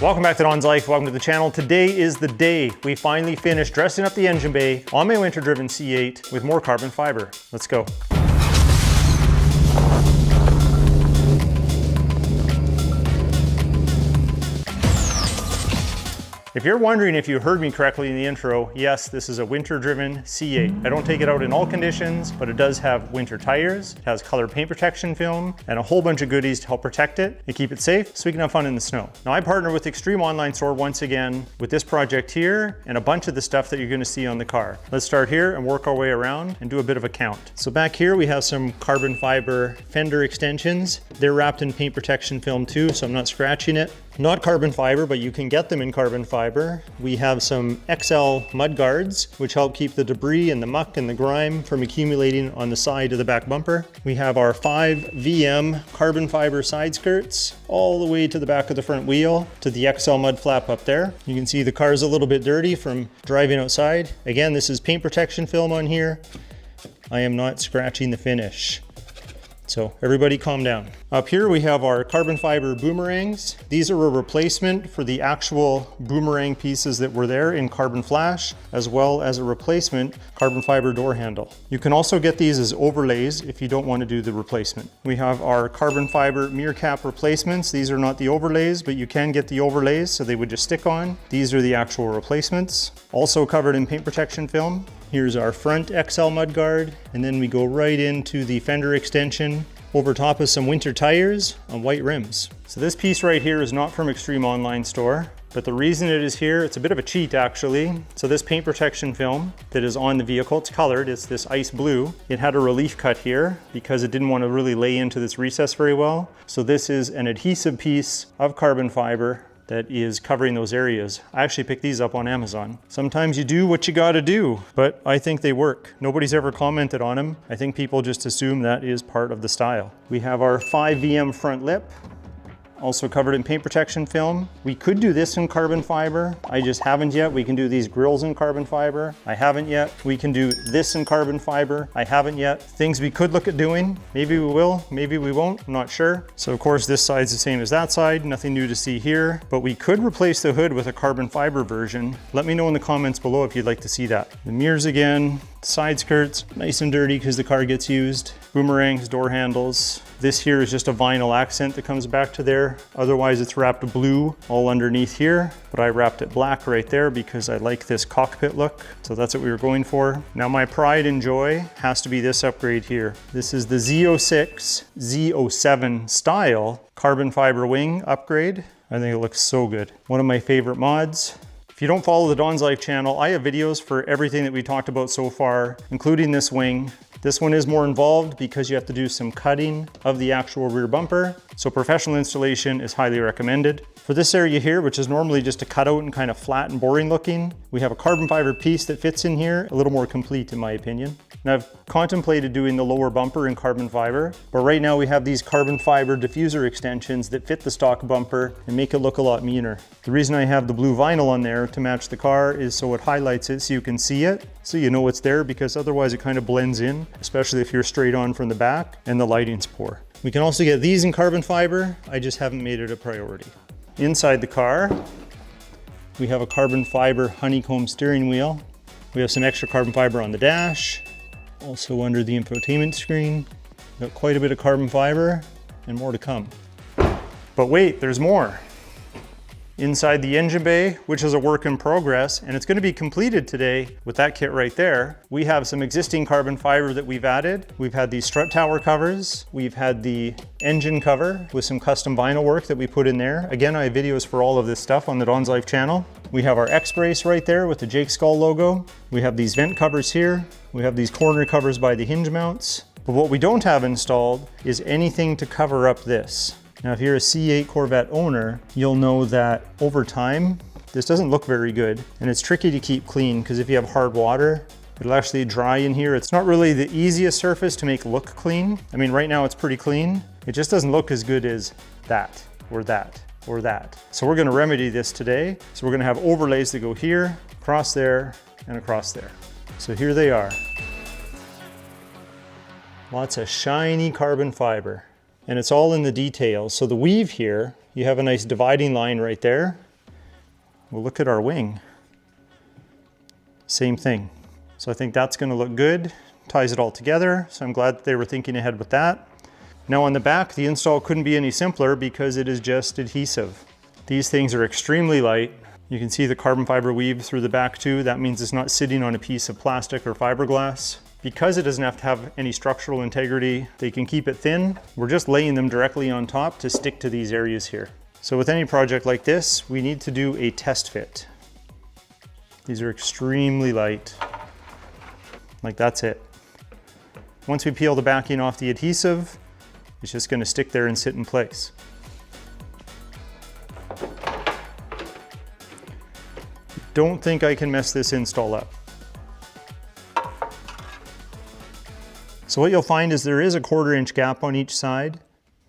Welcome back to Don's Life, welcome to the channel. Today is the day we finally finished dressing up the engine bay on my winter-driven C8 with more carbon fiber. Let's go. If you're wondering if you heard me correctly in the intro, yes, this is a winter-driven C8. I don't take it out in all conditions, but it does have winter tires, it has colored paint protection film, and a whole bunch of goodies to help protect it and keep it safe so we can have fun in the snow. Now I partner with Extreme Online Store once again with this project here and a bunch of the stuff that you're gonna see on the car. Let's start here and work our way around and do a bit of a count. So back here we have some carbon fiber fender extensions. They're wrapped in paint protection film too, so I'm not scratching it. Not carbon fiber, but you can get them in carbon fiber. We have some XL mud guards, which help keep the debris and the muck and the grime from accumulating on the side of the back bumper. We have our 5 VM carbon fiber side skirts all the way to the back of the front wheel to the XL mud flap up there. You can see the car's a little bit dirty from driving outside. Again, this is paint protection film on here. I am not scratching the finish. So everybody calm down. Up here we have our carbon fiber boomerangs. These are a replacement for the actual boomerang pieces that were there in carbon flash, as well as a replacement carbon fiber door handle. You can also get these as overlays if you don't want to do the replacement. We have our carbon fiber mirror cap replacements. These are not the overlays, but you can get the overlays, so they would just stick on. These are the actual replacements. Also covered in paint protection film. Here's our front XL mudguard, and then we go right into the fender extension over top of some winter tires on white rims. So this piece right here is not from Extreme Online Store, but the reason it is here, it's a bit of a cheat actually. So this paint protection film that is on the vehicle, it's colored, it's this ice blue. It had a relief cut here because it didn't want to really lay into this recess very well. So this is an adhesive piece of carbon fiber that is covering those areas. I actually picked these up on Amazon. Sometimes you do what you gotta do, but I think they work. Nobody's ever commented on them. I think people just assume that is part of the style. We have our 5 VM front lip, also covered in paint protection film. We could do this in carbon fiber. I just haven't yet. We can do these grills in carbon fiber. I haven't yet. We can do this in carbon fiber. I haven't yet. Things we could look at doing. Maybe we will, maybe we won't, I'm not sure. So of course this side's the same as that side. Nothing new to see here, but we could replace the hood with a carbon fiber version. Let me know in the comments below if you'd like to see that. The mirrors again, side skirts, nice and dirty because the car gets used. Boomerangs, door handles. This here is just a vinyl accent that comes back to there. Otherwise it's wrapped blue all underneath here, but I wrapped it black right there because I like this cockpit look. So that's what we were going for. Now my pride and joy has to be this upgrade here. This is the Z06, Z07 style carbon fiber wing upgrade. I think it looks so good. One of my favorite mods. If you don't follow the Don's Life channel, I have videos for everything that we talked about so far, including this wing. This one is more involved because you have to do some cutting of the actual rear bumper. So professional installation is highly recommended. For this area here, which is normally just a cutout and kind of flat and boring looking, we have a carbon fiber piece that fits in here, a little more complete in my opinion. Now I've contemplated doing the lower bumper in carbon fiber, but right now we have these carbon fiber diffuser extensions that fit the stock bumper and make it look a lot meaner. The reason I have the blue vinyl on there to match the car is so it highlights it so you can see it, so you know it's there, because otherwise it kind of blends in, especially if you're straight on from the back and the lighting's poor. We can also get these in carbon fiber, I just haven't made it a priority. Inside the car, we have a carbon fiber honeycomb steering wheel. We have some extra carbon fiber on the dash, also under the infotainment screen. Got quite a bit of carbon fiber and more to come. But wait, there's more. Inside the engine bay, which is a work in progress, and it's going to be completed today with that kit right there. We have some existing carbon fiber that we've added. We've had these strut tower covers. We've had the engine cover with some custom vinyl work that we put in there. Again, I have videos for all of this stuff on the Don's Life channel. We have our X-brace right there with the Jake Skull logo. We have these vent covers here. We have these corner covers by the hinge mounts. But what we don't have installed is anything to cover up this. Now, if you're a C8 Corvette owner, you'll know that over time, this doesn't look very good, and it's tricky to keep clean because if you have hard water, it'll actually dry in here. It's not really the easiest surface to make look clean. I mean, right now it's pretty clean. It just doesn't look as good as that, or that, or that. So we're gonna remedy this today. So we're gonna have overlays that go here, across there, and across there. So here they are. Lots of shiny carbon fiber. And it's all in the details. So the weave here, you have a nice dividing line right there. We'll look at our wing. Same thing. So I think that's going to look good. Ties it all together. So I'm glad that they were thinking ahead with that. Now on the back, the install couldn't be any simpler because it is just adhesive. These things are extremely light. You can see the carbon fiber weave through the back too. That means it's not sitting on a piece of plastic or fiberglass. Because it doesn't have to have any structural integrity, they can keep it thin. We're just laying them directly on top to stick to these areas here. So with any project like this, we need to do a test fit. These are extremely light. Like that's it. Once we peel the backing off the adhesive, it's just going to stick there and sit in place. Don't think I can mess this install up. So what you'll find is there is a 1/4 inch gap on each side.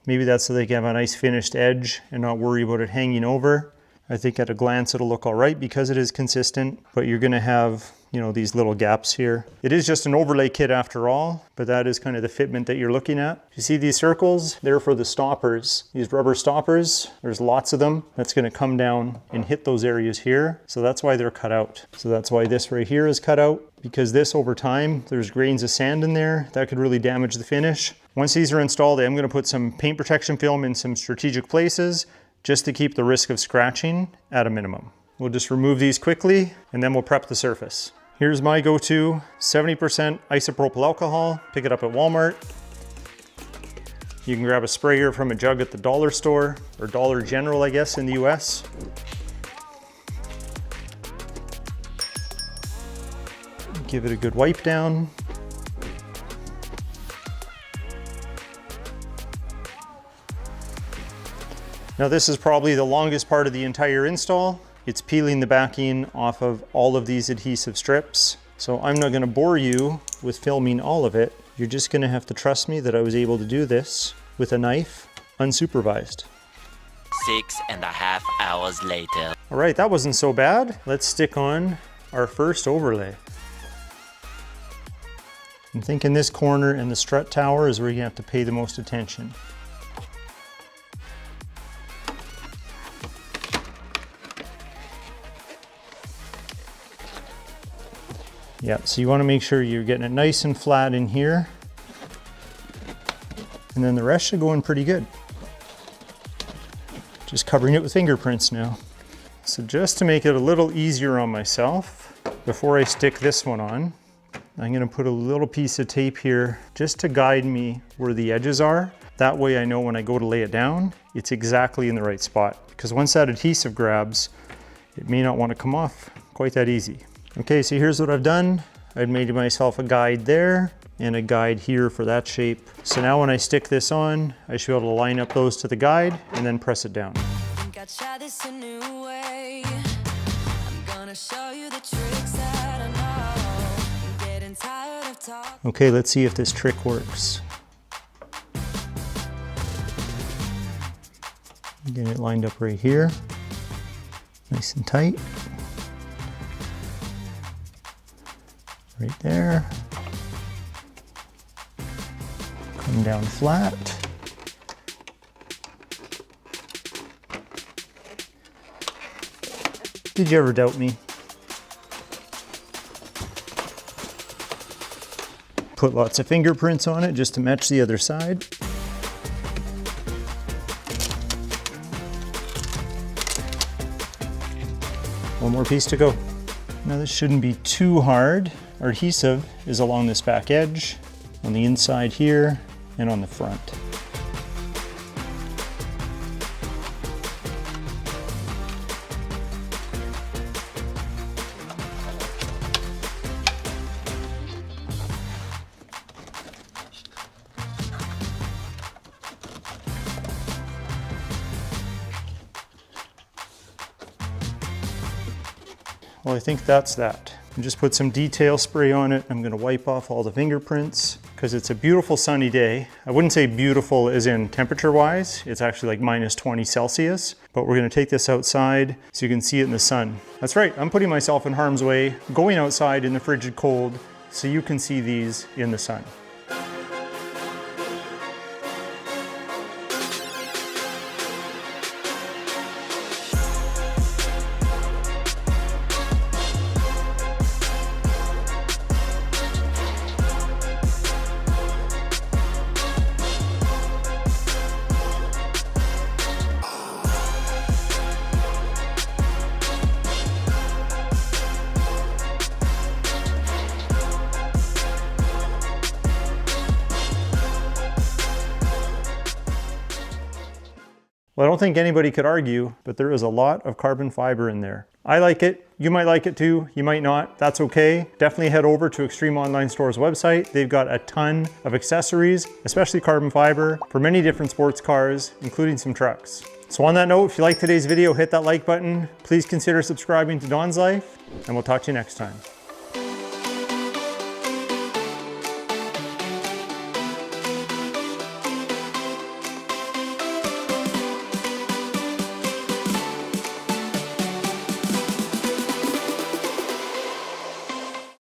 Maybe that's so they can have a nice finished edge and not worry about it hanging over. I think at a glance it'll look all right because it is consistent, but you're gonna have, you know, these little gaps here. It is just an overlay kit after all, but that is kind of the fitment that you're looking at. You see these circles? They're for the stoppers. These rubber stoppers, there's lots of them. That's gonna come down and hit those areas here. So that's why they're cut out. So that's why this right here is cut out, because this over time, there's grains of sand in there that could really damage the finish. Once these are installed, I'm gonna put some paint protection film in some strategic places just to keep the risk of scratching at a minimum. We'll just remove these quickly and then we'll prep the surface. Here's my go-to 70% isopropyl alcohol. Pick it up at Walmart. You can grab a sprayer from a jug at the dollar store or Dollar General, I guess, in the US. Give it a good wipe down. Now this is probably the longest part of the entire install. It's peeling the backing off of all of these adhesive strips. So I'm not gonna bore you with filming all of it. You're just gonna have to trust me that I was able to do this with a knife, unsupervised. 6.5 hours later. All right, that wasn't so bad. Let's stick on our first overlay. I'm thinking this corner and the strut tower is where you have to pay the most attention. Yeah, so you want to make sure you're getting it nice and flat in here. And then the rest should go in pretty good. Just covering it with fingerprints now. So just to make it a little easier on myself, before I stick this one on, I'm going to put a little piece of tape here just to guide me where the edges are. That way I know when I go to lay it down, it's exactly in the right spot. Because once that adhesive grabs, it may not want to come off quite that easy. Okay, so here's what I've done. I've made myself a guide there and a guide here for that shape. So now when I stick this on, I should be able to line up those to the guide and then press it down. Okay, let's see if this trick works. Get it lined up right here, nice and tight. Right there. Come down flat. Did you ever doubt me? Put lots of fingerprints on it just to match the other side. One more piece to go. Now this shouldn't be too hard. Our adhesive is along this back edge, on the inside here, and on the front. Well, I think that's that. And just put some detail spray on it. I'm gonna wipe off all the fingerprints because it's a beautiful sunny day. I wouldn't say beautiful as in temperature wise. It's actually like -20 Celsius, but we're gonna take this outside so you can see it in the sun. That's right, I'm putting myself in harm's way, going outside in the frigid cold so you can see these in the sun. Well, I don't think anybody could argue, but there is a lot of carbon fiber in there. I like it. You might like it too. You might not. That's okay. Definitely head over to Extreme Online Store's website. They've got a ton of accessories, especially carbon fiber, for many different sports cars, including some trucks. So on that note, if you like today's video, hit that like button. Please consider subscribing to Don's Life, and we'll talk to you next time.